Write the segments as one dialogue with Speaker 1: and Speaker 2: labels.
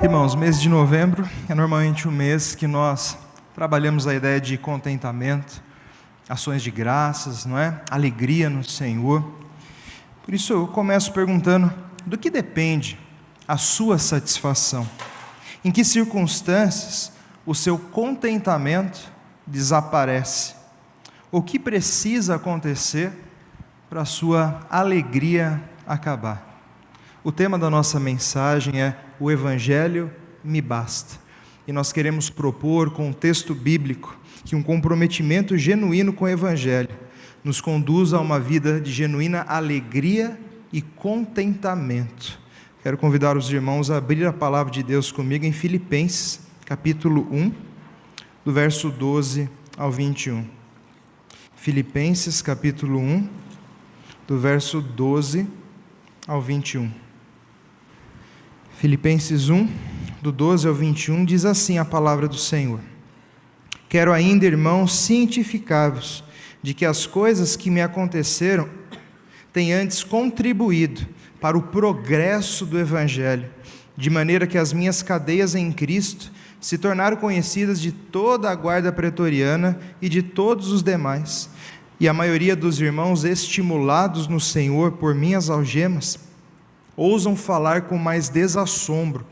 Speaker 1: Irmãos, mês de novembro é normalmente um mês que nós trabalhamos a ideia de contentamento, ações de graças, não é? Alegria no Senhor. Por isso eu começo perguntando, do que depende a sua satisfação? Em que circunstâncias o seu contentamento desaparece? O que precisa acontecer para a sua alegria acabar? O tema da nossa mensagem é o Evangelho me basta. E nós queremos propor com um texto bíblico que um comprometimento genuíno com o Evangelho nos conduza a uma vida de genuína alegria e contentamento. Quero convidar os irmãos a abrir a palavra de Deus comigo em Filipenses, capítulo 1, do verso 12 ao 21. Filipenses, capítulo 1, do verso 12 ao 21. Filipenses 1, do 12 ao 21, diz assim a palavra do Senhor: Quero ainda, irmãos, cientificá-vos de que as coisas que me aconteceram têm antes contribuído para o progresso do Evangelho, de maneira que as minhas cadeias em Cristo se tornaram conhecidas de toda a guarda pretoriana e de todos os demais, e a maioria dos irmãos, estimulados no Senhor por minhas algemas, ousam falar com mais desassombro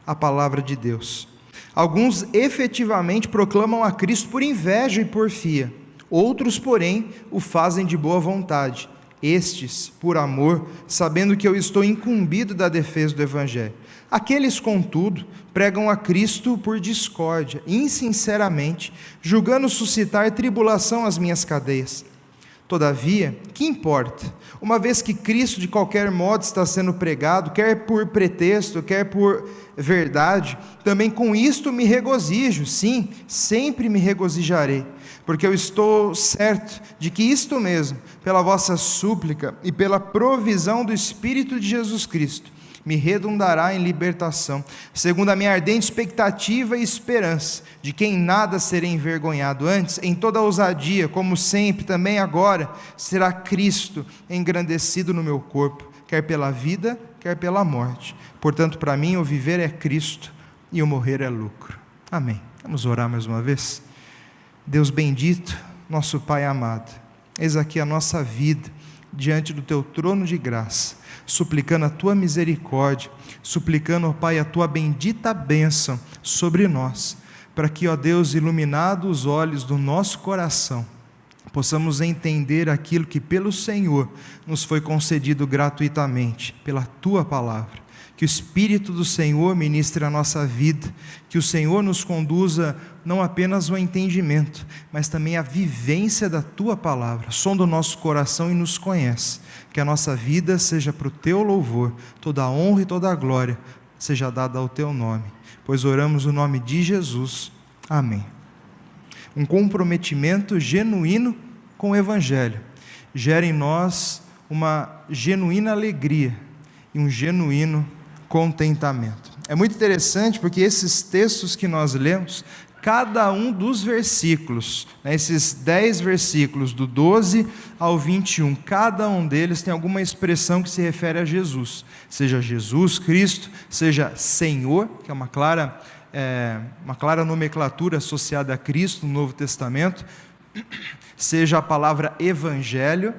Speaker 1: a palavra de Deus. Alguns efetivamente proclamam a Cristo por inveja e porfia, outros, porém, o fazem de boa vontade, estes por amor, sabendo que eu estou incumbido da defesa do Evangelho. Aqueles, contudo, pregam a Cristo por discórdia, insinceramente, julgando suscitar tribulação às minhas cadeias. Todavia, que importa? Uma vez que Cristo de qualquer modo está sendo pregado, quer por pretexto, quer por verdade, também com isto me regozijo, sim, sempre me regozijarei, porque eu estou certo de que isto mesmo, pela vossa súplica e pela provisão do Espírito de Jesus Cristo, me redundará em libertação, segundo a minha ardente expectativa e esperança, de que em nada serei envergonhado, antes, em toda ousadia, como sempre, também agora, será Cristo engrandecido no meu corpo, quer pela vida, quer pela morte. Portanto, para mim, o viver é Cristo e o morrer é lucro. Amém. Vamos orar mais uma vez? Deus bendito, nosso Pai amado, eis aqui a nossa vida, diante do Teu trono de graça, suplicando a Tua misericórdia, suplicando, ó Pai, a Tua bendita bênção sobre nós, para que, ó Deus, iluminado os olhos do nosso coração, possamos entender aquilo que pelo Senhor nos foi concedido gratuitamente, pela Tua palavra. Que o Espírito do Senhor ministre a nossa vida, que o Senhor nos conduza não apenas ao entendimento, mas também à vivência da Tua palavra, sonda o nosso coração e nos conhece, que a nossa vida seja para o Teu louvor, toda a honra e toda a glória seja dada ao Teu nome, pois oramos no nome de Jesus, amém. Um comprometimento genuíno com o Evangelho gera em nós uma genuína alegria e um genuíno contentamento. É muito interessante porque esses textos que nós lemos, cada um dos versículos, esses 10 versículos do 12 ao 21, cada um deles tem alguma expressão que se refere a Jesus, seja Jesus Cristo, seja Senhor, que é uma clara nomenclatura associada a Cristo no Novo Testamento, seja a palavra Evangelho.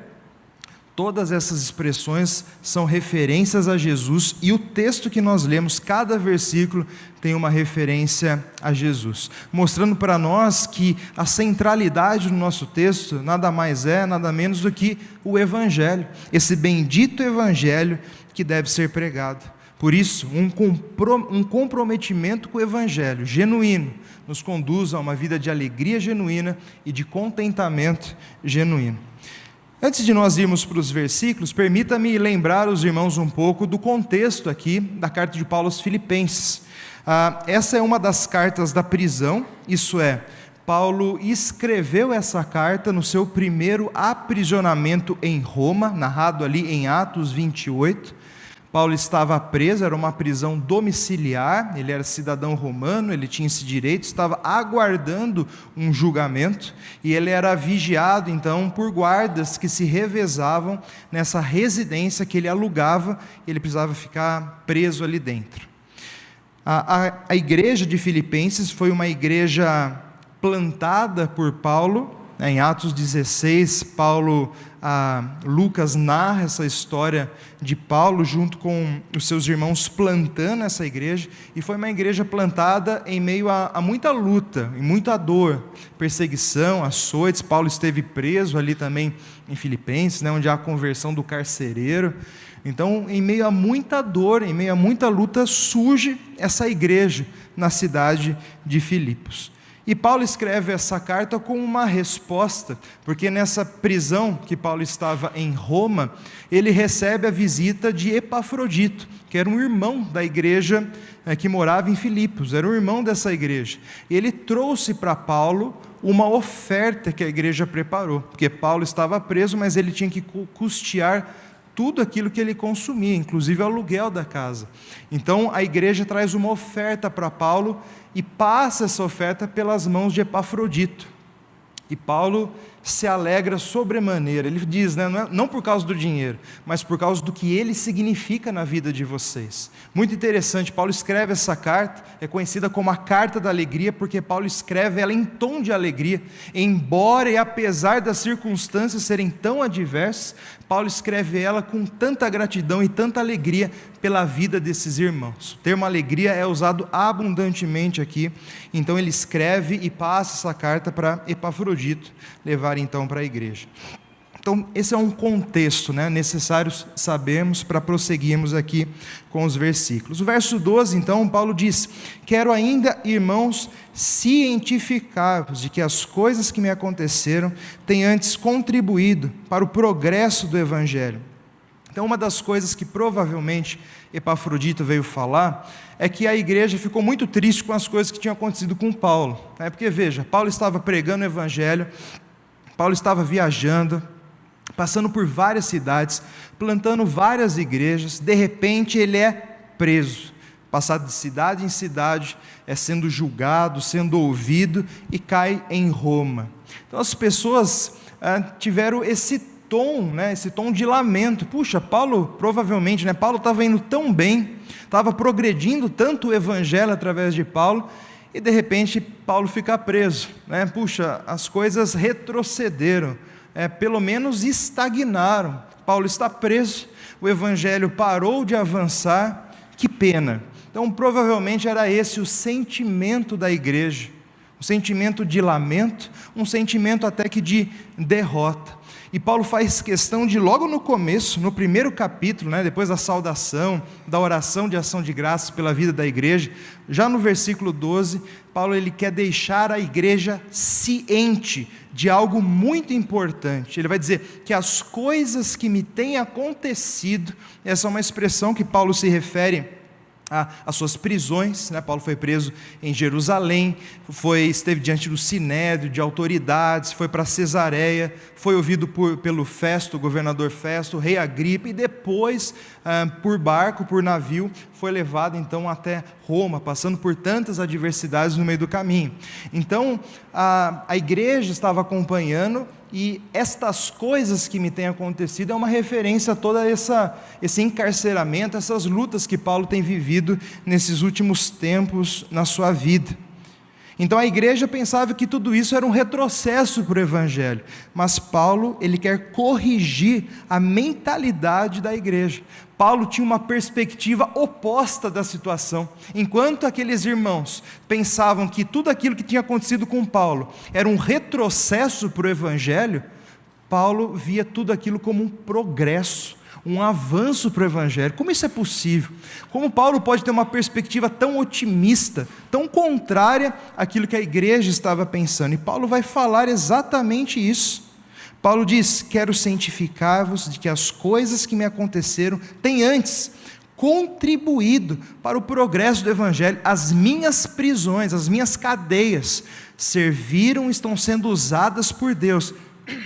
Speaker 1: Todas essas expressões são referências a Jesus, e o texto que nós lemos, cada versículo tem uma referência a Jesus, mostrando para nós que a centralidade do nosso texto nada mais é, nada menos do que o Evangelho, esse bendito Evangelho que deve ser pregado. Por isso, um comprometimento com o Evangelho genuíno nos conduz a uma vida de alegria genuína e de contentamento genuíno. Antes de nós irmos para os versículos, permita-me lembrar os irmãos um pouco do contexto aqui da carta de Paulo aos Filipenses. Essa é uma das cartas da prisão, isso é, Paulo escreveu essa carta no seu primeiro aprisionamento em Roma, narrado ali em Atos 28. Paulo estava preso, era uma prisão domiciliar, ele era cidadão romano, ele tinha esse direito, estava aguardando um julgamento, e ele era vigiado então por guardas que se revezavam nessa residência que ele alugava, e ele precisava ficar preso ali dentro. A igreja de Filipenses foi uma igreja plantada por Paulo, né? Em Atos 16, Lucas narra essa história de Paulo junto com os seus irmãos plantando essa igreja, e foi uma igreja plantada em meio a muita luta e muita dor, perseguição, açoites. Paulo esteve preso ali também em Filipenses, né, onde há a conversão do carcereiro. Então, em meio a muita dor, em meio a muita luta, surge essa igreja na cidade de Filipos. E Paulo escreve essa carta com uma resposta, porque nessa prisão que Paulo estava em Roma, ele recebe a visita de Epafrodito, que era um irmão da igreja que morava em Filipos, era um irmão dessa igreja. E ele trouxe para Paulo uma oferta que a igreja preparou, porque Paulo estava preso, mas ele tinha que custear tudo aquilo que ele consumia, inclusive o aluguel da casa. Então a igreja traz uma oferta para Paulo e passa essa oferta pelas mãos de Epafrodito. E Paulo se alegra sobremaneira. Ele diz, né, não por causa do dinheiro, mas por causa do que ele significa na vida de vocês. Muito interessante, Paulo escreve essa carta, é conhecida como a carta da alegria, porque Paulo escreve ela em tom de alegria, embora e apesar das circunstâncias serem tão adversas, Paulo escreve ela com tanta gratidão e tanta alegria pela vida desses irmãos. O termo alegria é usado abundantemente aqui, então ele escreve e passa essa carta para Epafrodito levar então para a igreja. Então esse é um contexto, né, necessário sabermos para prosseguirmos aqui com os versículos. O verso 12 então, Paulo diz: quero ainda, irmãos, cientificar-vos de que as coisas que me aconteceram têm antes contribuído para o progresso do evangelho. Então uma das coisas que provavelmente Epafrodito veio falar é que a igreja ficou muito triste com as coisas que tinham acontecido com Paulo, né? Porque veja, Paulo estava pregando o evangelho, Paulo estava viajando, passando por várias cidades, plantando várias igrejas. De repente ele é preso, passado de cidade em cidade, sendo julgado, sendo ouvido, e cai em Roma. Então as pessoas tiveram esse tom, né, esse tom de lamento. Puxa, Paulo, provavelmente, né, Paulo estava indo tão bem, estava progredindo tanto o evangelho através de Paulo, e de repente Paulo fica preso, né? Puxa, as coisas retrocederam, pelo menos estagnaram. Paulo está preso, o evangelho parou de avançar, que pena. Então provavelmente era esse o sentimento da igreja, um sentimento de lamento, um sentimento até que de derrota. E Paulo faz questão de, logo no começo, no primeiro capítulo, né, depois da saudação, da oração de ação de graças pela vida da igreja, já no versículo 12, Paulo ele quer deixar a igreja ciente de algo muito importante. Ele vai dizer que as coisas que me têm acontecido, essa é uma expressão que Paulo se refere as suas prisões, né? Paulo foi preso em Jerusalém, esteve diante do sinédrio, de autoridades, foi para Cesareia, foi ouvido pelo Festo, o governador Festo, o rei Agripa, e depois, por barco, por navio, foi levado então até Roma, passando por tantas adversidades no meio do caminho. Então, a igreja estava acompanhando, e estas coisas que me têm acontecido é uma referência a todo esse encarceramento, essas lutas que Paulo tem vivido nesses últimos tempos na sua vida. Então a igreja pensava que tudo isso era um retrocesso para o evangelho, mas Paulo ele quer corrigir a mentalidade da igreja. Paulo tinha uma perspectiva oposta da situação. Enquanto aqueles irmãos pensavam que tudo aquilo que tinha acontecido com Paulo era um retrocesso para o evangelho, Paulo via tudo aquilo como um progresso, um avanço para o evangelho. Como isso é possível? Como Paulo pode ter uma perspectiva tão otimista, tão contrária àquilo que a igreja estava pensando? E Paulo vai falar exatamente isso. Paulo diz: quero cientificar-vos de que as coisas que me aconteceram têm antes contribuído para o progresso do evangelho. As minhas prisões, as minhas cadeias serviram, estão sendo usadas por Deus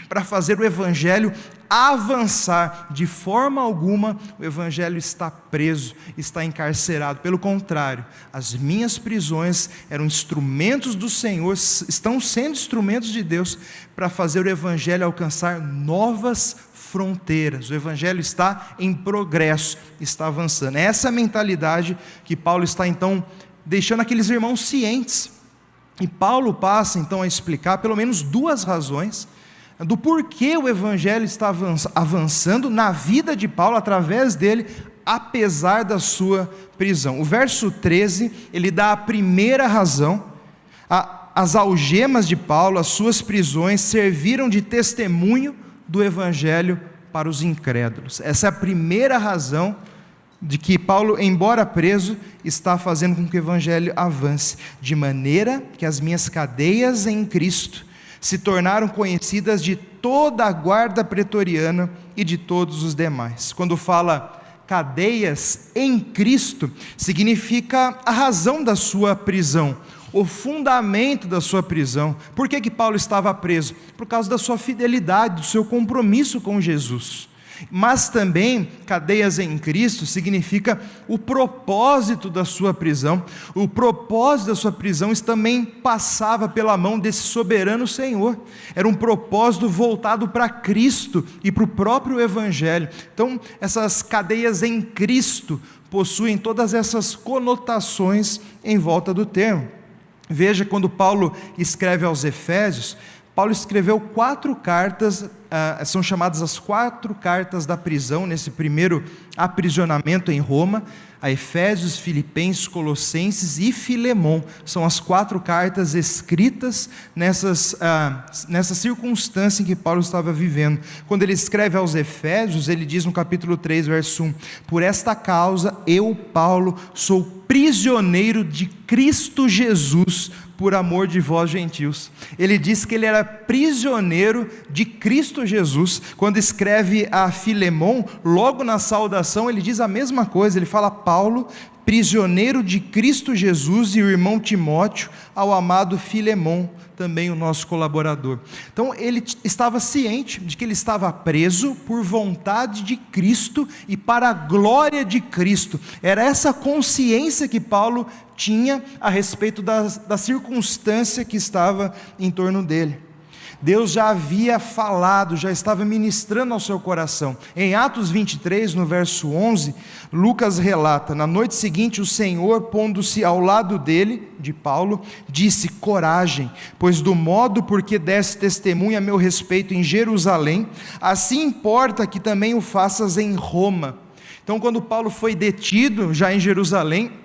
Speaker 1: para fazer o evangelho avançar. De forma alguma o evangelho está preso, está encarcerado. Pelo contrário, as minhas prisões eram instrumentos do Senhor, estão sendo instrumentos de Deus para fazer o evangelho alcançar novas fronteiras, o evangelho está em progresso, está avançando. É essa mentalidade que Paulo está então deixando aqueles irmãos cientes. E Paulo passa então a explicar pelo menos duas razões do porquê o evangelho está avançando na vida de Paulo, através dele, apesar da sua prisão. O verso 13, ele dá a primeira razão. As algemas de Paulo, as suas prisões, serviram de testemunho do evangelho para os incrédulos. Essa é a primeira razão de que Paulo, embora preso, está fazendo com que o evangelho avance, de maneira que as minhas cadeias em Cristo se tornaram conhecidas de toda a guarda pretoriana e de todos os demais. Quando fala cadeias em Cristo, significa a razão da sua prisão, o fundamento da sua prisão. Por que Paulo estava preso? Por causa da sua fidelidade, do seu compromisso com Jesus. Mas também, cadeias em Cristo significa o propósito da sua prisão. O propósito da sua prisão também passava pela mão desse soberano Senhor. Era um propósito voltado para Cristo e para o próprio Evangelho. Então, essas cadeias em Cristo possuem todas essas conotações em volta do termo. Veja, quando Paulo escreve aos Efésios, Paulo escreveu 4 cartas, são chamadas as 4 cartas da prisão, nesse primeiro aprisionamento em Roma, a Efésios, Filipenses, Colossenses e Filemão. São as 4 cartas escritas nessa circunstância em que Paulo estava vivendo. Quando ele escreve aos Efésios, ele diz no capítulo 3, verso 1, por esta causa eu, Paulo, sou prisioneiro de Cristo Jesus, por amor de vós gentios. Ele diz que ele era prisioneiro de Cristo Jesus. Quando escreve a Filemão, logo na saudação, ele diz a mesma coisa. Ele fala: Paulo, prisioneiro de Cristo Jesus, e o irmão Timóteo, ao amado Filemão, também o nosso colaborador. Então ele estava ciente de que ele estava preso por vontade de Cristo e para a glória de Cristo. Era essa consciência que Paulo tinha a respeito da circunstância que estava em torno dele. Deus já havia falado, já estava ministrando ao seu coração. Em Atos 23, no verso 11, Lucas relata: na noite seguinte o Senhor, pondo-se ao lado dele, de Paulo, disse: coragem, pois do modo por que deste testemunho a meu respeito em Jerusalém, assim importa que também o faças em Roma. Então, quando Paulo foi detido já em Jerusalém,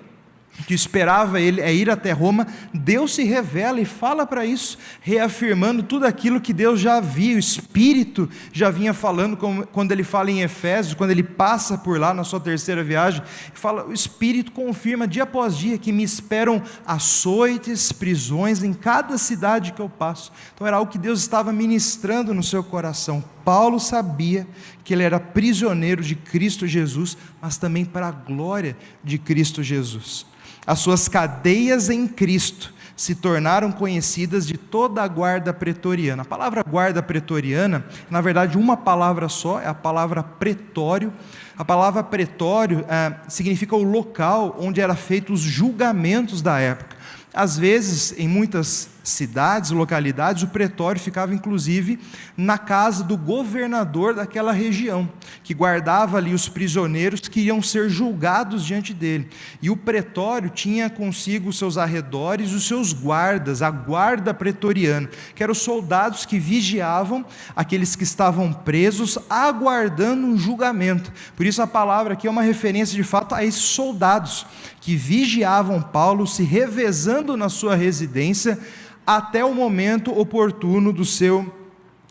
Speaker 1: que esperava ele ir até Roma, Deus se revela e fala para isso, reafirmando tudo aquilo que Deus já havia, o Espírito já vinha falando, quando ele fala em Efésios, quando ele passa por lá na sua terceira viagem, fala, o Espírito confirma dia após dia que me esperam açoites, prisões em cada cidade que eu passo. Então era algo que Deus estava ministrando no seu coração. Paulo sabia que ele era prisioneiro de Cristo Jesus, mas também para a glória de Cristo Jesus. As suas cadeias em Cristo se tornaram conhecidas de toda a guarda pretoriana. A palavra guarda pretoriana, na verdade uma palavra só, é a palavra pretório. A palavra pretório significa o local onde eram feitos os julgamentos da época. Às vezes, em muitas cidades, localidades, o pretório ficava inclusive na casa do governador daquela região, que guardava ali os prisioneiros que iam ser julgados diante dele. E o pretório tinha consigo os seus arredores, os seus guardas, a guarda pretoriana, que eram os soldados que vigiavam aqueles que estavam presos, aguardando um julgamento. Por isso a palavra aqui é uma referência de fato a esses soldados que vigiavam Paulo, se revezando na sua residência, até o momento oportuno do seu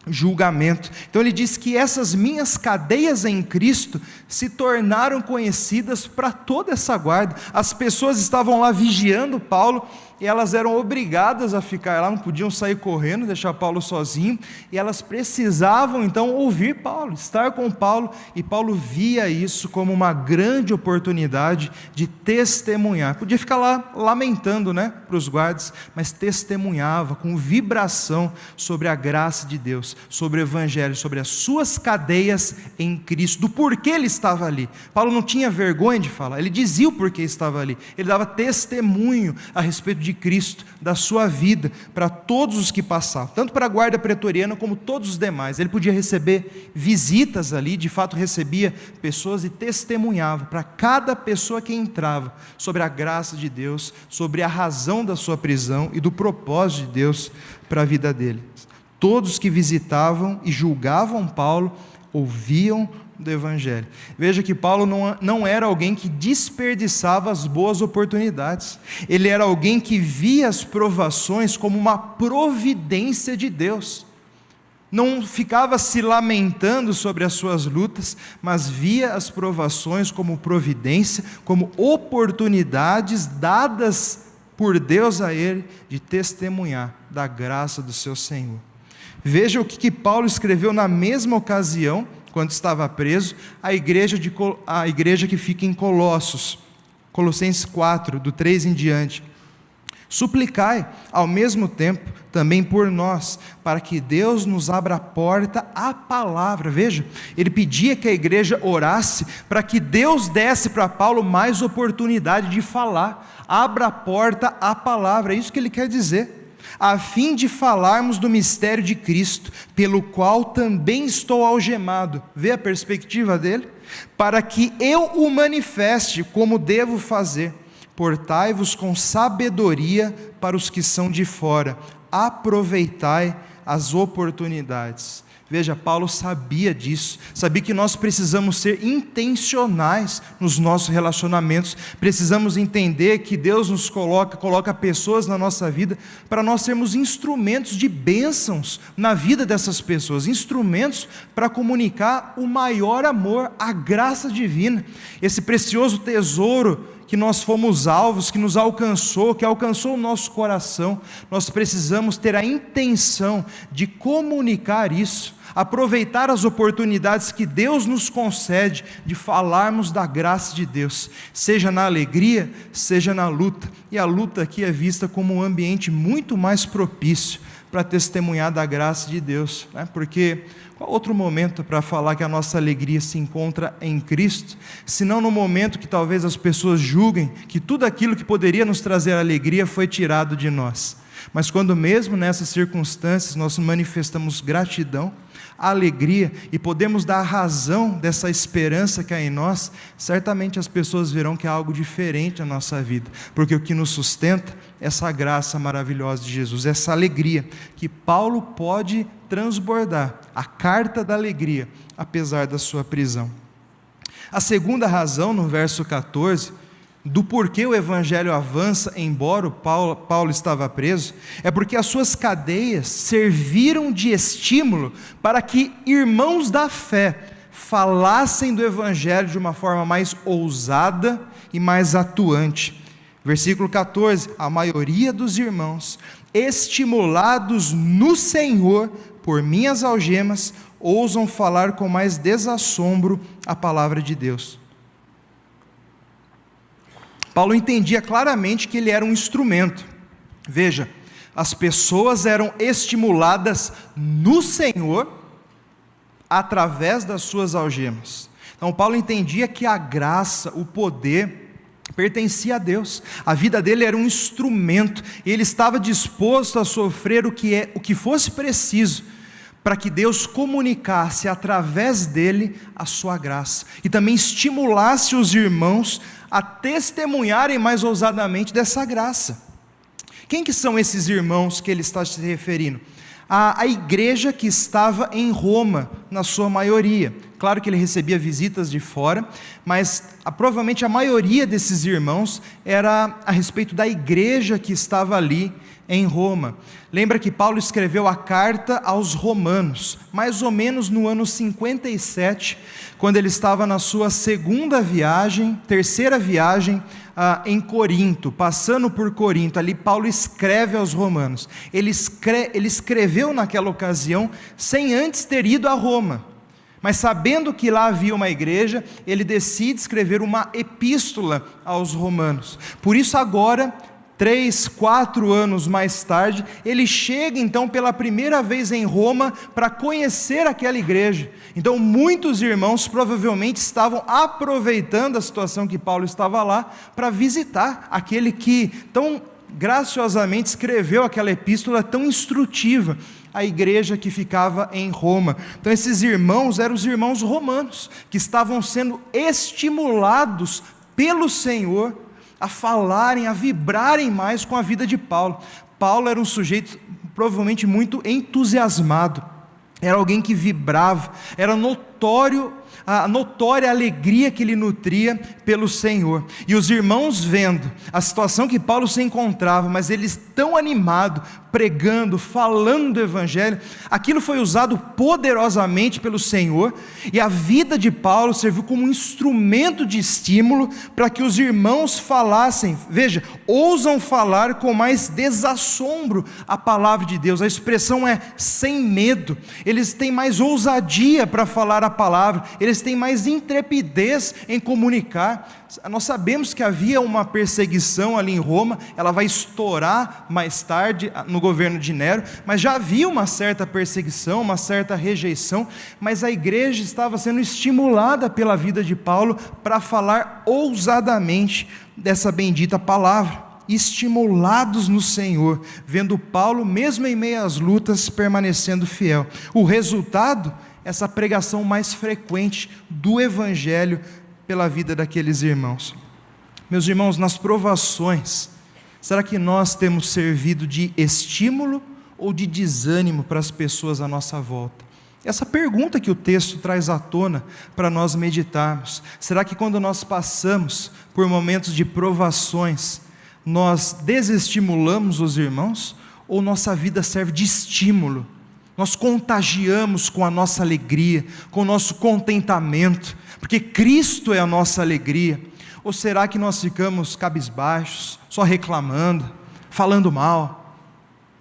Speaker 1: julgamento. Então ele diz que essas minhas cadeias em Cristo se tornaram conhecidas para toda essa guarda. As pessoas estavam lá vigiando Paulo, e elas eram obrigadas a ficar lá, não podiam sair correndo, deixar Paulo sozinho, e elas precisavam então ouvir Paulo, estar com Paulo, e Paulo via isso como uma grande oportunidade de testemunhar. Podia ficar lá lamentando, para os guardas, mas testemunhava com vibração sobre a graça de Deus, sobre o Evangelho, sobre as suas cadeias em Cristo, do porquê ele estava ali. Paulo não tinha vergonha de falar, ele dizia o porquê estava ali, ele dava testemunho a respeito de de Cristo, da sua vida, para todos os que passavam, tanto para a guarda pretoriana como todos os demais. Ele podia receber visitas ali, de fato recebia pessoas e testemunhava para cada pessoa que entrava sobre a graça de Deus, sobre a razão da sua prisão e do propósito de Deus para a vida dele. Todos que visitavam e julgavam Paulo ouviam do Evangelho. Veja que Paulo não era alguém que desperdiçava as boas oportunidades. Ele era alguém que via as provações como uma providência de Deus. Não ficava se lamentando sobre as suas lutas, mas via as provações como providência, como oportunidades dadas por Deus a ele de testemunhar da graça do seu Senhor. Veja o que Paulo escreveu na mesma ocasião, quando estava preso, a igreja que fica em Colossos, Colossenses 4, do 3 em diante. Suplicai, ao mesmo tempo, também por nós, para que Deus nos abra a porta à palavra. Veja, ele pedia que a igreja orasse, para que Deus desse para Paulo mais oportunidade de falar. Abra a porta à palavra, é isso que ele quer dizer. A fim de falarmos do mistério de Cristo, pelo qual também estou algemado. Vê a perspectiva dele? Para que eu o manifeste como devo fazer. Portai-vos com sabedoria para os que são de fora. Aproveitai as oportunidades. Veja, Paulo sabia disso, sabia que nós precisamos ser intencionais nos nossos relacionamentos, precisamos entender que Deus nos coloca pessoas na nossa vida, para nós sermos instrumentos de bênçãos na vida dessas pessoas, instrumentos para comunicar o maior amor, a graça divina, esse precioso tesouro que nós fomos alvos, que nos alcançou, que alcançou o nosso coração. Nós precisamos ter a intenção de comunicar isso, aproveitar as oportunidades que Deus nos concede de falarmos da graça de Deus, seja na alegria, seja na luta. E a luta aqui é vista como um ambiente muito mais propício para testemunhar da graça de Deus, né? Porque qual outro momento para falar que a nossa alegria se encontra em Cristo, senão no momento que talvez as pessoas julguem que tudo aquilo que poderia nos trazer alegria foi tirado de nós. Mas quando mesmo nessas circunstâncias nós manifestamos gratidão, alegria e podemos dar a razão dessa esperança que há em nós, certamente as pessoas verão que há algo diferente na nossa vida, porque o que nos sustenta é essa graça maravilhosa de Jesus, essa alegria que Paulo pode transbordar, a carta da alegria, apesar da sua prisão. A segunda razão, no verso 14, do porquê o Evangelho avança, embora Paulo estava preso, é porque as suas cadeias serviram de estímulo para que irmãos da fé falassem do Evangelho de uma forma mais ousada e mais atuante. Versículo 14, a maioria dos irmãos, estimulados no Senhor por minhas algemas, ousam falar com mais desassombro a palavra de Deus. Paulo entendia claramente que ele era um instrumento. Veja, as pessoas eram estimuladas no Senhor através das suas algemas. Então Paulo entendia que a graça, o poder pertencia a Deus. A vida dele era um instrumento, e ele estava disposto a sofrer o que fosse preciso para que Deus comunicasse através dele a sua graça, e também estimulasse os irmãos a testemunharem mais ousadamente dessa graça. Quem que são esses irmãos que ele está se referindo? A igreja que estava em Roma, na sua maioria. Claro que ele recebia visitas de fora, mas provavelmente a maioria desses irmãos era a respeito da igreja que estava ali em Roma. Lembra que Paulo escreveu a carta aos romanos, mais ou menos no ano 57, quando ele estava na sua terceira viagem em Corinto, passando por Corinto. Ali Paulo escreve aos romanos. Ele escreveu naquela ocasião sem antes ter ido a Roma, mas sabendo que lá havia uma igreja, ele decide escrever uma epístola aos romanos. Por isso agora, 3, 4 anos mais tarde, ele chega então pela primeira vez em Roma para conhecer aquela igreja. Então muitos irmãos provavelmente estavam aproveitando a situação que Paulo estava lá para visitar aquele que tão graciosamente escreveu aquela epístola tão instrutiva à igreja que ficava em Roma. Então esses irmãos eram os irmãos romanos, que estavam sendo estimulados pelo Senhor a falarem, a vibrarem mais com a vida de Paulo. Paulo era um sujeito provavelmente muito entusiasmado, era alguém que vibrava, era a notória alegria que ele nutria pelo Senhor. E os irmãos vendo a situação que Paulo se encontrava, mas eles tão animados, pregando, falando do Evangelho, aquilo foi usado poderosamente pelo Senhor, e a vida de Paulo serviu como um instrumento de estímulo para que os irmãos falassem, veja, ousam falar com mais desassombro a palavra de Deus. A expressão é sem medo, eles têm mais ousadia para falar a palavra, eles têm mais intrepidez em comunicar. Nós sabemos que havia uma perseguição ali em Roma, ela vai estourar mais tarde no governo de Nero, mas já havia uma certa perseguição, uma certa rejeição, mas a igreja estava sendo estimulada pela vida de Paulo para falar ousadamente dessa bendita palavra, estimulados no Senhor, vendo Paulo, mesmo em meio às lutas, permanecendo fiel. O resultado, essa pregação mais frequente do Evangelho pela vida daqueles irmãos. Meus irmãos, nas provações, será que nós temos servido de estímulo ou de desânimo para as pessoas à nossa volta? Essa pergunta que o texto traz à tona para nós meditarmos. Será que quando nós passamos por momentos de provações, nós desestimulamos os irmãos, ou nossa vida serve de estímulo? Nós contagiamos com a nossa alegria, com o nosso contentamento, porque Cristo é a nossa alegria. Ou será que nós ficamos cabisbaixos, só reclamando, falando mal,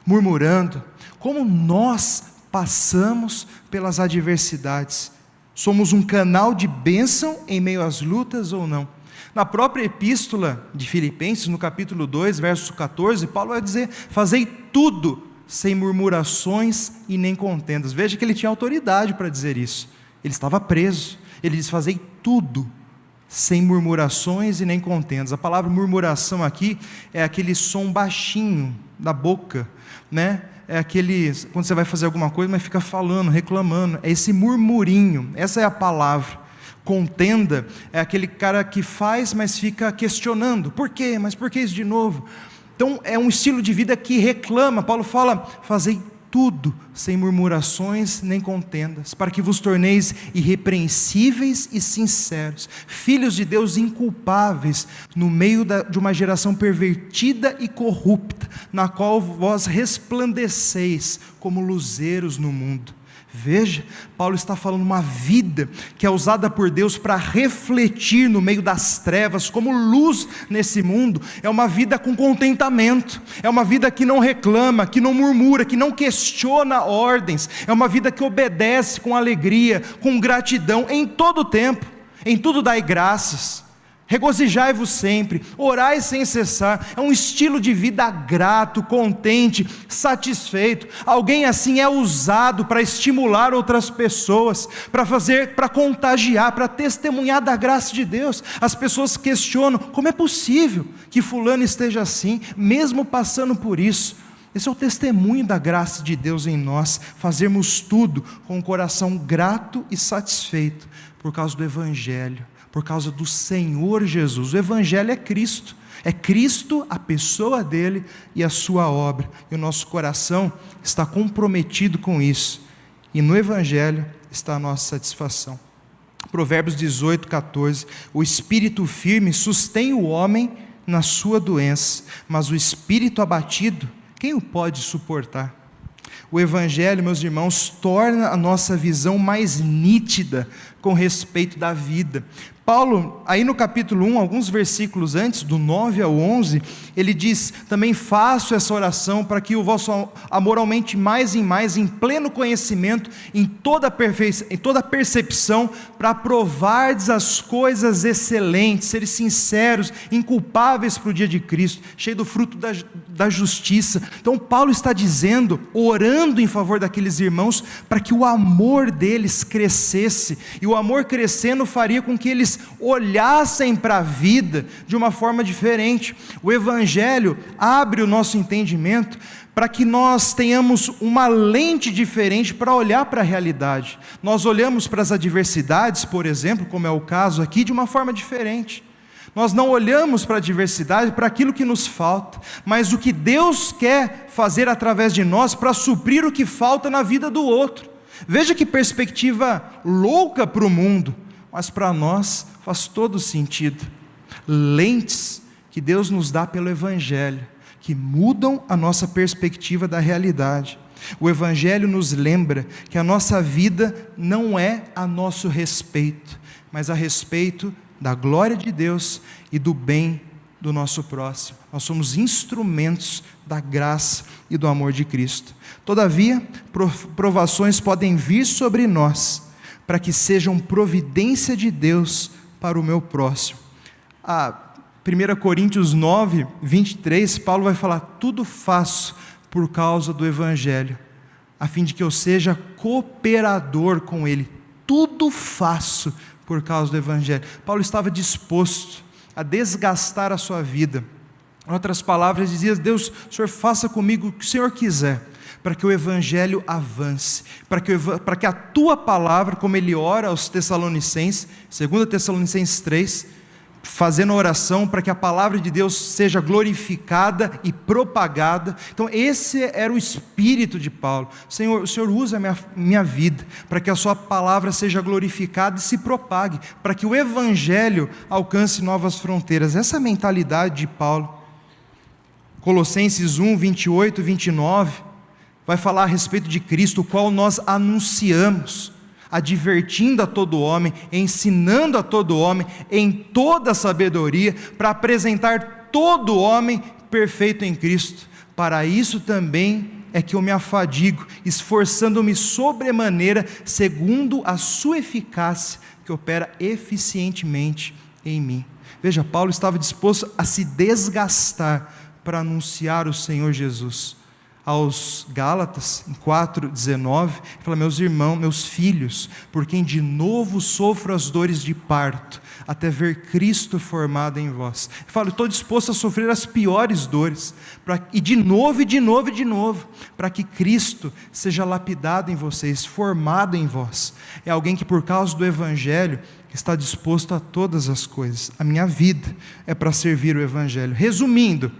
Speaker 1: murmurando? Como nós passamos pelas adversidades? Somos um canal de bênção em meio às lutas ou não? Na própria epístola de Filipenses, no capítulo 2, verso 14, Paulo vai dizer: fazei tudo sem murmurações e nem contendas. Veja que ele tinha autoridade para dizer isso, ele estava preso, ele diz: fazei tudo sem murmurações e nem contendas. A palavra murmuração aqui é aquele som baixinho da boca, né? É aquele, quando você vai fazer alguma coisa, mas fica falando, reclamando, é esse murmurinho, essa é a palavra. Contenda é aquele cara que faz, mas fica questionando, por quê? Mas por que isso de novo? Então é um estilo de vida que reclama. Paulo fala: fazei tudo sem murmurações nem contendas, para que vos torneis irrepreensíveis e sinceros, filhos de Deus inculpáveis, no meio de uma geração pervertida e corrupta, na qual vós resplandeceis como luzeiros no mundo. Veja, Paulo está falando uma vida que é usada por Deus para refletir no meio das trevas, como luz nesse mundo. É uma vida com contentamento, é uma vida que não reclama, que não murmura, que não questiona ordens, é uma vida que obedece com alegria, com gratidão, em todo o tempo, em tudo dai graças. Regozijai-vos sempre, orai sem cessar. É um estilo de vida grato, contente, satisfeito. Alguém assim é usado para estimular outras pessoas, para contagiar, para testemunhar da graça de Deus. As pessoas questionam: como é possível que fulano esteja assim, mesmo passando por isso? Esse é o testemunho da graça de Deus em nós, fazermos tudo com um coração grato e satisfeito, por causa do Evangelho, por causa do Senhor Jesus. O Evangelho é Cristo, a pessoa dele e a sua obra, e o nosso coração está comprometido com isso, e no Evangelho está a nossa satisfação. Provérbios 18, 14, o espírito firme sustém o homem na sua doença, mas o espírito abatido, quem o pode suportar? O Evangelho, meus irmãos, torna a nossa visão mais nítida com respeito da vida. Paulo, aí no capítulo 1, alguns versículos antes, do 9 ao 11, ele diz: também faço essa oração para que o vosso amor aumente mais e mais, em pleno conhecimento, em toda percepção, para provardes as coisas excelentes, seres sinceros, inculpáveis para o dia de Cristo, cheio do fruto da justiça. Então Paulo está dizendo, orando em favor daqueles irmãos, para que o amor deles crescesse, e o amor crescendo faria com que eles eles olhassem para a vida de uma forma diferente. O Evangelho abre o nosso entendimento para que nós tenhamos uma lente diferente para olhar para a realidade. Nós olhamos para as adversidades, por exemplo, como é o caso aqui, de uma forma diferente. Nós não olhamos para a adversidade, para aquilo que nos falta, mas o que Deus quer fazer através de nós para suprir o que falta na vida do outro. Veja que perspectiva louca para o mundo, mas para nós faz todo sentido. Lentes que Deus nos dá pelo Evangelho, que mudam a nossa perspectiva da realidade. O Evangelho nos lembra que a nossa vida não é a nosso respeito, mas a respeito da glória de Deus e do bem do nosso próximo. Nós somos instrumentos da graça e do amor de Cristo. Todavia, provações podem vir sobre nós, para que sejam providência de Deus para o meu próximo. 1 Coríntios 9, 23, Paulo vai falar: tudo faço por causa do Evangelho, a fim de que eu seja cooperador com ele. Tudo faço por causa do Evangelho. Paulo estava disposto a desgastar a sua vida. Em outras palavras, dizia: Deus, o Senhor faça comigo o que o Senhor quiser, para que o Evangelho avance, para que a tua palavra, como ele ora aos Tessalonicenses, 2 Tessalonicenses 3, fazendo oração para que a palavra de Deus seja glorificada e propagada. Então esse era o espírito de Paulo. Senhor, o Senhor usa a minha vida, para que a sua palavra seja glorificada e se propague, para que o Evangelho alcance novas fronteiras. Essa é a mentalidade de Paulo. Colossenses 1, 28 e 29, vai falar a respeito de Cristo, o qual nós anunciamos, advertindo a todo homem, ensinando a todo homem, em toda sabedoria, para apresentar todo homem perfeito em Cristo. Para isso também é que eu me afadigo, esforçando-me sobremaneira, segundo a sua eficácia, que opera eficientemente em mim. Veja, Paulo estava disposto a se desgastar para anunciar o Senhor Jesus. Aos Gálatas, em 4,19, ele fala: meus irmãos, meus filhos, por quem de novo sofro as dores de parto, até ver Cristo formado em vós. Ele fala: estou disposto a sofrer as piores dores, e de novo, e de novo, e de novo, para que Cristo seja lapidado em vocês, formado em vós. É alguém que, por causa do Evangelho, está disposto a todas as coisas. A minha vida é para servir o Evangelho. Resumindo,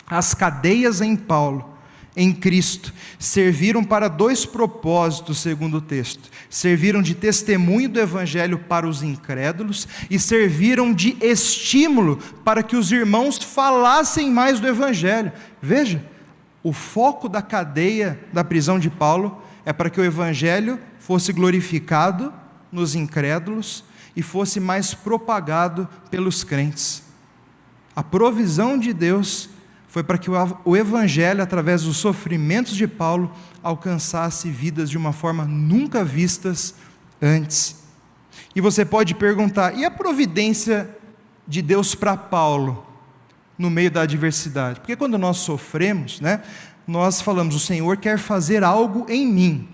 Speaker 1: as cadeias em Cristo, serviram para dois propósitos, segundo o texto. Serviram de testemunho do Evangelho para os incrédulos e serviram de estímulo para que os irmãos falassem mais do Evangelho. Veja, o foco da cadeia da prisão de Paulo é para que o Evangelho fosse glorificado nos incrédulos e fosse mais propagado pelos crentes. A provisão de Deus foi para que o Evangelho, através dos sofrimentos de Paulo, alcançasse vidas de uma forma nunca vistas antes. E você pode perguntar: e a providência de Deus para Paulo, no meio da adversidade? Porque quando nós sofremos, nós falamos: o Senhor quer fazer algo em mim.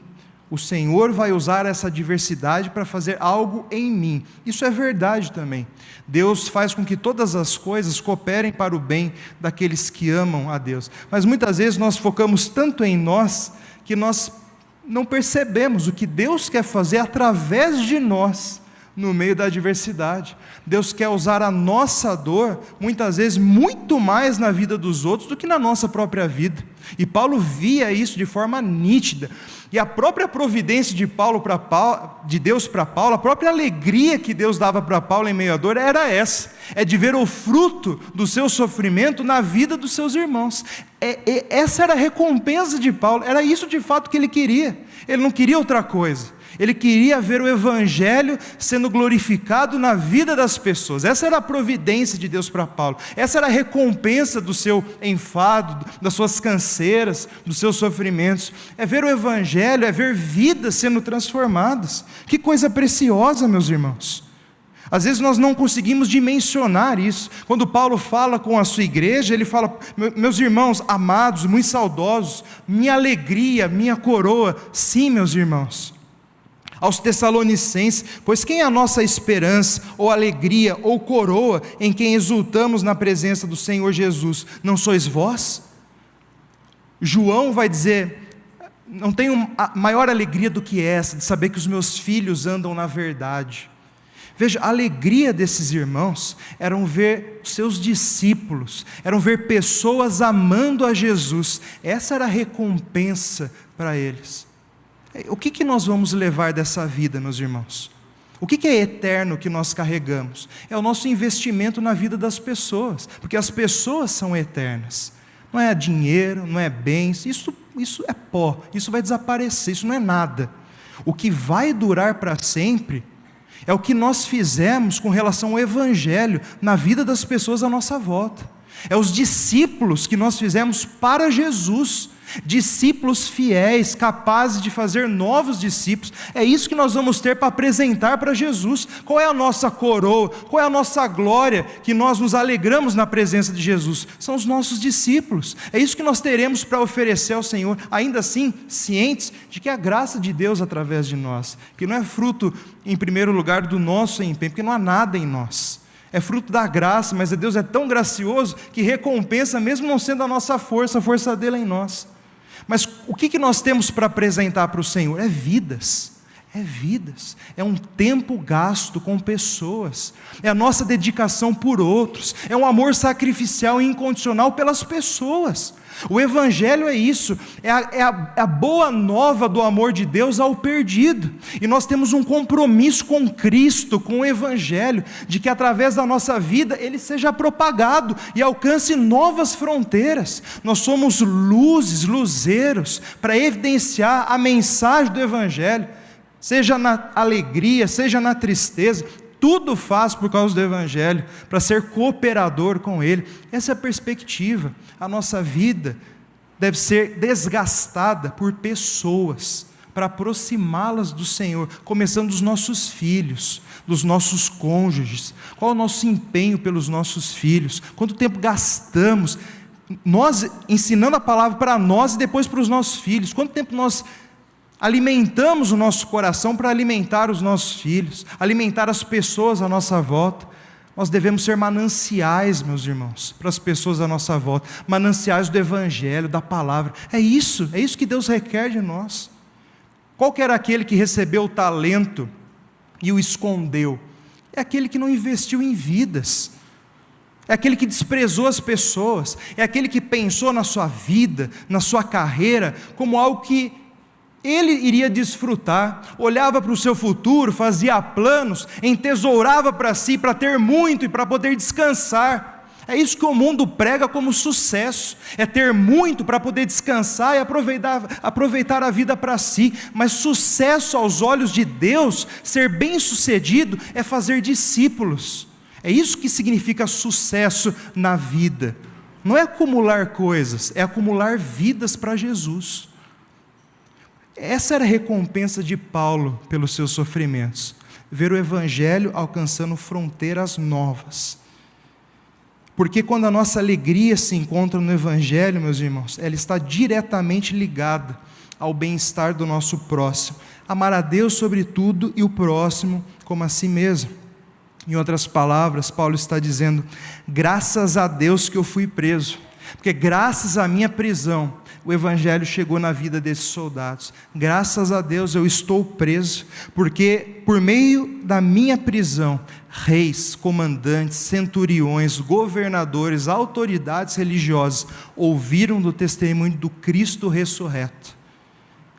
Speaker 1: O Senhor vai usar essa adversidade para fazer algo em mim. Isso é verdade também. Deus faz com que todas as coisas cooperem para o bem daqueles que amam a Deus. Mas muitas vezes nós focamos tanto em nós, que nós não percebemos o que Deus quer fazer através de nós, no meio da adversidade. Deus quer usar a nossa dor, muitas vezes, muito mais na vida dos outros do que na nossa própria vida. E Paulo via isso de forma nítida. E a própria providência de Deus para Paulo, a própria alegria que Deus dava para Paulo em meio à dor, era essa: é de ver o fruto do seu sofrimento na vida dos seus irmãos. Essa era a recompensa de Paulo, era isso de fato que ele queria. Ele não queria outra coisa. Ele queria ver o Evangelho sendo glorificado na vida das pessoas. Essa era a providência de Deus para Paulo. Essa era a recompensa do seu enfado, das suas canseiras, dos seus sofrimentos. É ver o Evangelho, é ver vidas sendo transformadas. Que coisa preciosa, meus irmãos. Às vezes nós não conseguimos dimensionar isso. Quando Paulo fala com a sua igreja, ele fala: meus irmãos amados, muito saudosos, minha alegria, minha coroa. Sim, meus irmãos. Aos Tessalonicenses: pois quem é a nossa esperança, ou alegria, ou coroa, em quem exultamos na presença do Senhor Jesus? Não sois vós? João vai dizer: não tenho maior alegria do que essa, de saber que os meus filhos andam na verdade. Veja, a alegria desses irmãos eram ver seus discípulos, eram ver pessoas amando a Jesus. Essa era a recompensa para eles. O que nós vamos levar dessa vida, meus irmãos? O que é eterno que nós carregamos? É o nosso investimento na vida das pessoas, porque as pessoas são eternas. Não é dinheiro, não é bens, isso é pó, isso vai desaparecer, isso não é nada. O que vai durar para sempre é o que nós fizemos com relação ao Evangelho na vida das pessoas à nossa volta. É os discípulos que nós fizemos para Jesus, discípulos fiéis, capazes de fazer novos discípulos. É isso que nós vamos ter para apresentar para Jesus. Qual é a nossa coroa? Qual é a nossa glória que nós nos alegramos na presença de Jesus? São os nossos discípulos. É isso que nós teremos para oferecer ao Senhor, ainda assim cientes de que é a graça de Deus através de nós, que não é fruto em primeiro lugar do nosso empenho, porque não há nada em nós. É fruto da graça, mas Deus é tão gracioso que recompensa mesmo não sendo a nossa força, a força dele é em nós. Mas o que nós temos para apresentar para o Senhor? É vidas, é um tempo gasto com pessoas, é a nossa dedicação por outros, é um amor sacrificial e incondicional pelas pessoas. O Evangelho é isso, é a boa nova do amor de Deus ao perdido, e nós temos um compromisso com Cristo, com o Evangelho, de que através da nossa vida ele seja propagado e alcance novas fronteiras. Nós somos luzeiros para evidenciar a mensagem do Evangelho, seja na alegria, seja na tristeza, tudo faz por causa do Evangelho, para ser cooperador com Ele. Essa é a perspectiva. A nossa vida deve ser desgastada por pessoas, para aproximá-las do Senhor, começando dos nossos filhos, dos nossos cônjuges. Qual é o nosso empenho pelos nossos filhos? Quanto tempo gastamos nós ensinando a palavra para nós e depois para os nossos filhos? Quanto tempo nós alimentamos o nosso coração para alimentar os nossos filhos, alimentar as pessoas à nossa volta? Nós devemos ser mananciais, meus irmãos, para as pessoas à nossa volta, mananciais do Evangelho, da palavra. É isso que Deus requer de nós. Qual que era aquele que recebeu o talento e o escondeu? É aquele que não investiu em vidas, é aquele que desprezou as pessoas, é aquele que pensou na sua vida, na sua carreira, como algo que ele iria desfrutar, olhava para o seu futuro, fazia planos, entesourava para si, para ter muito e para poder descansar. É isso que o mundo prega como sucesso, é ter muito para poder descansar e aproveitar a vida para si. Mas sucesso aos olhos de Deus, ser bem-sucedido, é fazer discípulos. É isso que significa sucesso na vida. Não é acumular coisas, é acumular vidas para Jesus. Essa era a recompensa de Paulo pelos seus sofrimentos, ver o Evangelho alcançando fronteiras novas. Porque quando a nossa alegria se encontra no Evangelho, meus irmãos, ela está diretamente ligada ao bem-estar do nosso próximo. Amar a Deus sobre tudo e o próximo como a si mesmo. Em outras palavras, Paulo está dizendo: graças a Deus que eu fui preso, porque graças à minha prisão, o Evangelho chegou na vida desses soldados. Graças a Deus eu estou preso, porque por meio da minha prisão, reis, comandantes, centuriões, governadores, autoridades religiosas ouviram do testemunho do Cristo ressurreto.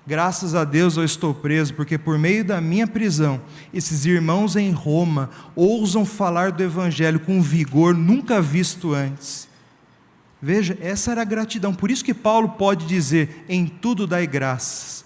Speaker 1: Graças a Deus eu estou preso, porque por meio da minha prisão, esses irmãos em Roma ousam falar do Evangelho com vigor nunca visto antes. Veja, essa era a gratidão. Por isso que Paulo pode dizer: em tudo dai graças,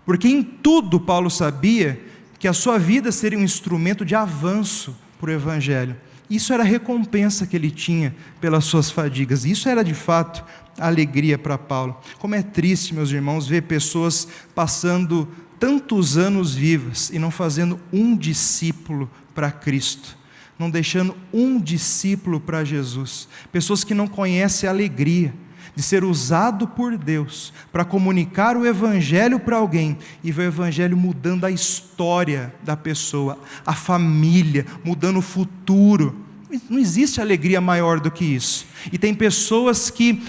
Speaker 1: porque em tudo Paulo sabia que a sua vida seria um instrumento de avanço para o Evangelho. Isso era a recompensa que ele tinha pelas suas fadigas. Isso era de fato a alegria para Paulo. Como é triste, meus irmãos, ver pessoas passando tantos anos vivas e não fazendo um discípulo para Cristo, não deixando um discípulo para Jesus. Pessoas que não conhecem a alegria, de ser usado por Deus para comunicar o Evangelho para alguém e ver o Evangelho mudando a história da pessoa, a família, mudando o futuro. Não existe alegria maior do que isso. E tem pessoas que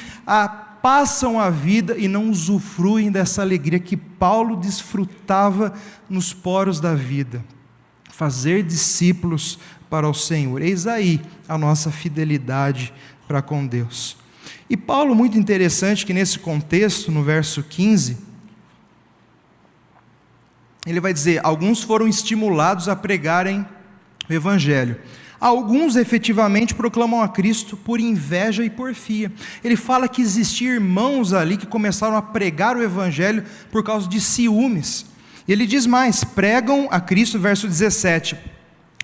Speaker 1: passam a vida e não usufruem dessa alegria que Paulo desfrutava nos poros da vida. Fazer discípulos para o Senhor. Eis aí a nossa fidelidade para com Deus. E Paulo, muito interessante que nesse contexto, no verso 15, ele vai dizer: alguns foram estimulados a pregarem o Evangelho. Alguns efetivamente proclamam a Cristo por inveja e porfia. Ele fala que existiam irmãos ali que começaram a pregar o Evangelho por causa de ciúmes. E ele diz mais: pregam a Cristo, verso 17,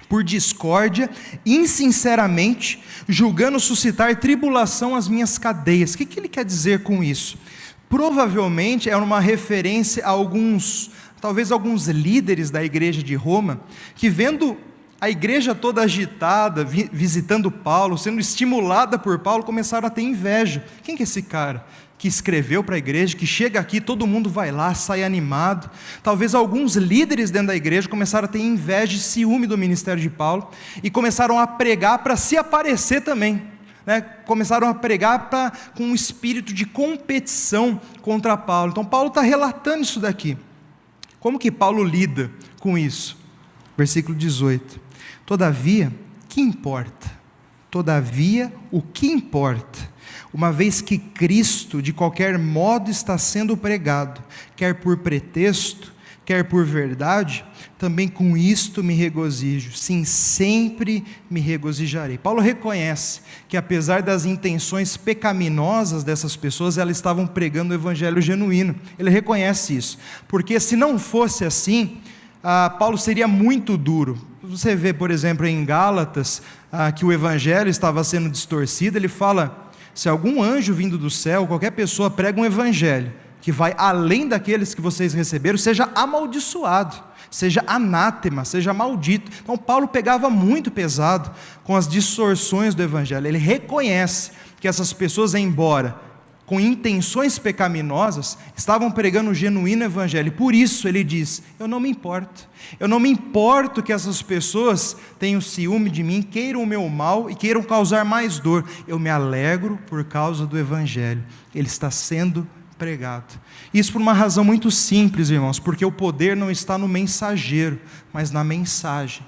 Speaker 1: por discórdia, insinceramente, julgando suscitar tribulação às minhas cadeias. O que ele quer dizer com isso? Provavelmente é uma referência a talvez alguns líderes da igreja de Roma, que vendo a igreja toda agitada, visitando Paulo, sendo estimulada por Paulo, começaram a ter inveja. Quem que é esse cara que escreveu para a igreja, que chega aqui, todo mundo vai lá, sai animado? Talvez alguns líderes dentro da igreja começaram a ter inveja e ciúme do ministério de Paulo, e começaram a pregar para se aparecer também, né? Começaram a pregar com um espírito de competição contra Paulo. Então Paulo está relatando isso daqui. Como que Paulo lida com isso? Versículo 18. Todavia, que importa? Todavia, o que importa? Uma vez que Cristo, de qualquer modo, está sendo pregado, quer por pretexto, quer por verdade, também com isto me regozijo, sim, sempre me regozijarei. Paulo reconhece que, apesar das intenções pecaminosas dessas pessoas, elas estavam pregando o Evangelho genuíno. Ele reconhece isso, porque se não fosse assim, Paulo seria muito duro. Você vê, por exemplo, em Gálatas, que o Evangelho estava sendo distorcido. Ele fala: se algum anjo vindo do céu, qualquer pessoa prega um Evangelho que vai além daqueles que vocês receberam, seja amaldiçoado, seja anátema, seja maldito. Então Paulo pegava muito pesado com as distorções do Evangelho. Ele reconhece que essas pessoas, embora com intenções pecaminosas, estavam pregando o genuíno Evangelho. Por isso ele diz: eu não me importo que essas pessoas tenham ciúme de mim, queiram o meu mal e queiram causar mais dor. Eu me alegro por causa do Evangelho, ele está sendo pregado. Isso por uma razão muito simples, irmãos, porque o poder não está no mensageiro, mas na mensagem.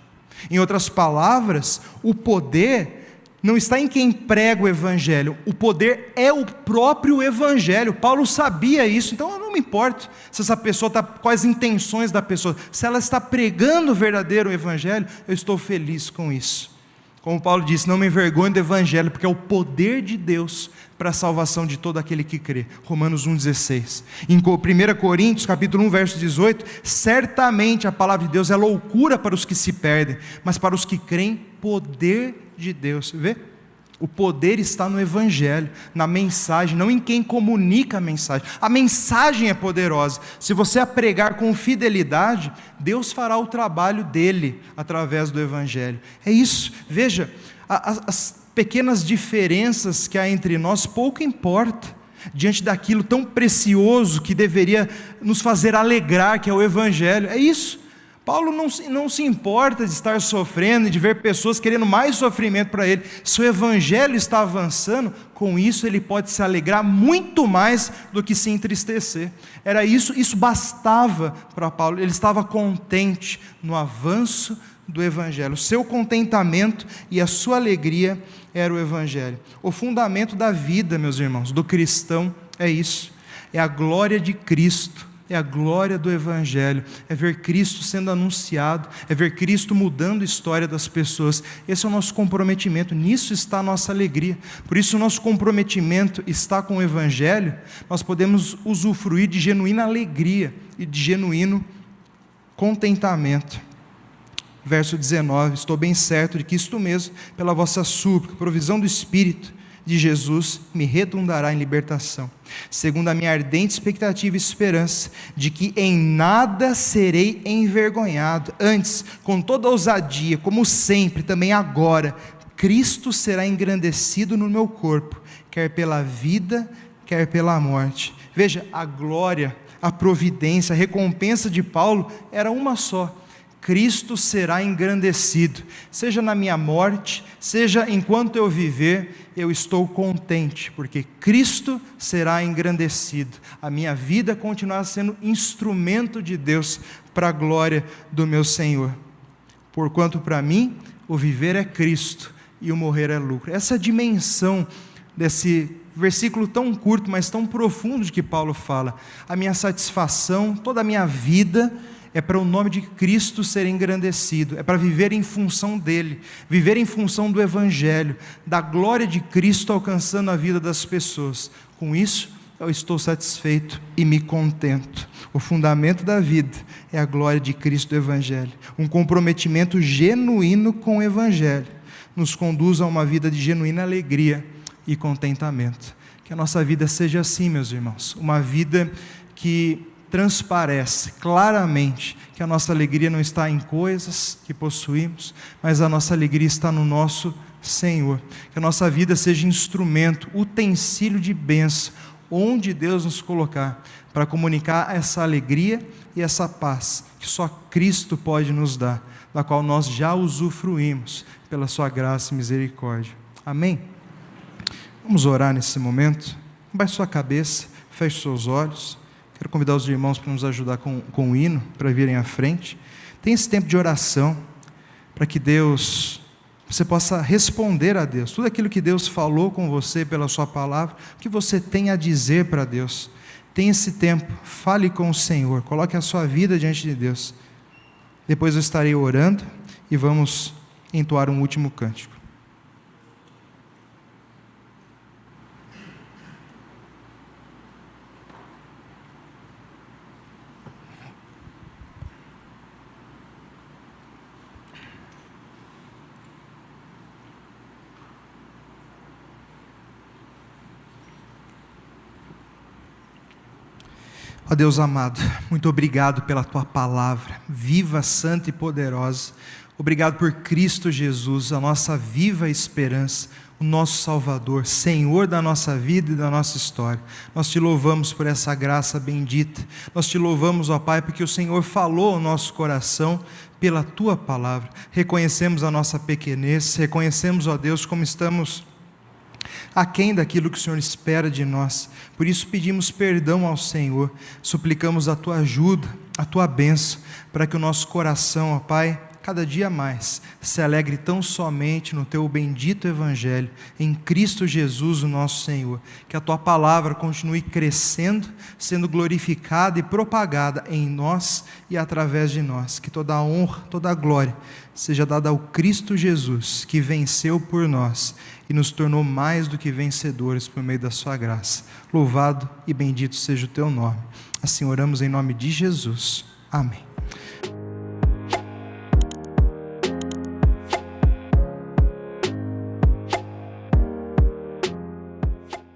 Speaker 1: Em outras palavras, o poder não está em quem prega o Evangelho, o poder é o próprio Evangelho. Paulo sabia isso, então eu não me importo se essa pessoa está, quais intenções da pessoa, se ela está pregando o verdadeiro Evangelho, eu estou feliz com isso. Como Paulo disse: não me envergonho do Evangelho, porque é o poder de Deus para a salvação de todo aquele que crê. Romanos 1,16. Em 1 Coríntios, capítulo 1, verso 18, certamente a palavra de Deus é loucura para os que se perdem, mas para os que creem, poder de Deus. Vê? O poder está no Evangelho, na mensagem, não em quem comunica a mensagem. A mensagem é poderosa. Se você a pregar com fidelidade, Deus fará o trabalho dele através do Evangelho. É isso. Veja, as pequenas diferenças que há entre nós pouco importa diante daquilo tão precioso que deveria nos fazer alegrar, que é o Evangelho. É isso. Paulo não se importa de estar sofrendo e de ver pessoas querendo mais sofrimento para ele. Se o Evangelho está avançando, com isso ele pode se alegrar muito mais do que se entristecer. Era isso bastava para Paulo. Ele estava contente no avanço do Evangelho. O seu contentamento e a sua alegria era o Evangelho. O fundamento da vida, meus irmãos, do cristão é isso. É a glória de Cristo. É a glória do Evangelho, é ver Cristo sendo anunciado, é ver Cristo mudando a história das pessoas. Esse é o nosso comprometimento, nisso está a nossa alegria. Por isso o nosso comprometimento está com o Evangelho, nós podemos usufruir de genuína alegria e de genuíno contentamento. Verso 19, estou bem certo de que isto mesmo, pela vossa súplica, provisão do Espírito de Jesus, me redundará em libertação, segundo a minha ardente expectativa e esperança, de que em nada serei envergonhado, antes, com toda ousadia, como sempre, também agora, Cristo será engrandecido no meu corpo, quer pela vida, quer pela morte. Veja, a glória, a providência, a recompensa de Paulo era uma só: Cristo será engrandecido, seja na minha morte, seja enquanto eu viver, eu estou contente, porque Cristo será engrandecido, a minha vida continuará sendo instrumento de Deus para a glória do meu Senhor. Porquanto para mim o viver é Cristo e o morrer é lucro. Essa dimensão desse versículo tão curto, mas tão profundo de que Paulo fala: a minha satisfação, toda a minha vida é para o nome de Cristo ser engrandecido, é para viver em função dele, viver em função do Evangelho, da glória de Cristo alcançando a vida das pessoas. Com isso, eu estou satisfeito e me contento. O fundamento da vida é a glória de Cristo do Evangelho. Um comprometimento genuíno com o Evangelho nos conduz a uma vida de genuína alegria e contentamento. Que a nossa vida seja assim, meus irmãos, uma vida que transparece claramente que a nossa alegria não está em coisas que possuímos, mas a nossa alegria está no nosso Senhor. Que a nossa vida seja instrumento, utensílio de bênção, onde Deus nos colocar, para comunicar essa alegria e essa paz que só Cristo pode nos dar, da qual nós já usufruímos pela sua graça e misericórdia. Amém? Vamos orar nesse momento. Baixe sua cabeça, feche seus olhos. Quero convidar os irmãos para nos ajudar com o hino, para virem à frente. Tem esse tempo de oração, para que você possa responder a Deus. Tudo aquilo que Deus falou com você pela sua palavra, o que você tem a dizer para Deus. Tem esse tempo, fale com o Senhor, coloque a sua vida diante de Deus. Depois eu estarei orando e vamos entoar um último cântico. Ó Deus amado, muito obrigado pela Tua palavra, viva, santa e poderosa. Obrigado por Cristo Jesus, a nossa viva esperança, o nosso Salvador, Senhor da nossa vida e da nossa história. Nós Te louvamos por essa graça bendita. Nós Te louvamos, ó Pai, porque o Senhor falou ao nosso coração pela Tua palavra. Reconhecemos a nossa pequenez, reconhecemos, ó Deus, como estamos aquém daquilo que o Senhor espera de nós. Por isso pedimos perdão ao Senhor, suplicamos a Tua ajuda, a Tua bênção, para que o nosso coração, ó Pai, cada dia mais se alegre tão somente no Teu bendito Evangelho, em Cristo Jesus, o nosso Senhor. Que a Tua palavra continue crescendo, sendo glorificada e propagada em nós e através de nós. Que toda a honra, toda a glória seja dada ao Cristo Jesus, que venceu por nós e nos tornou mais do que vencedores por meio da sua graça. Louvado e bendito seja o Teu nome. Assim oramos em nome de Jesus. Amém.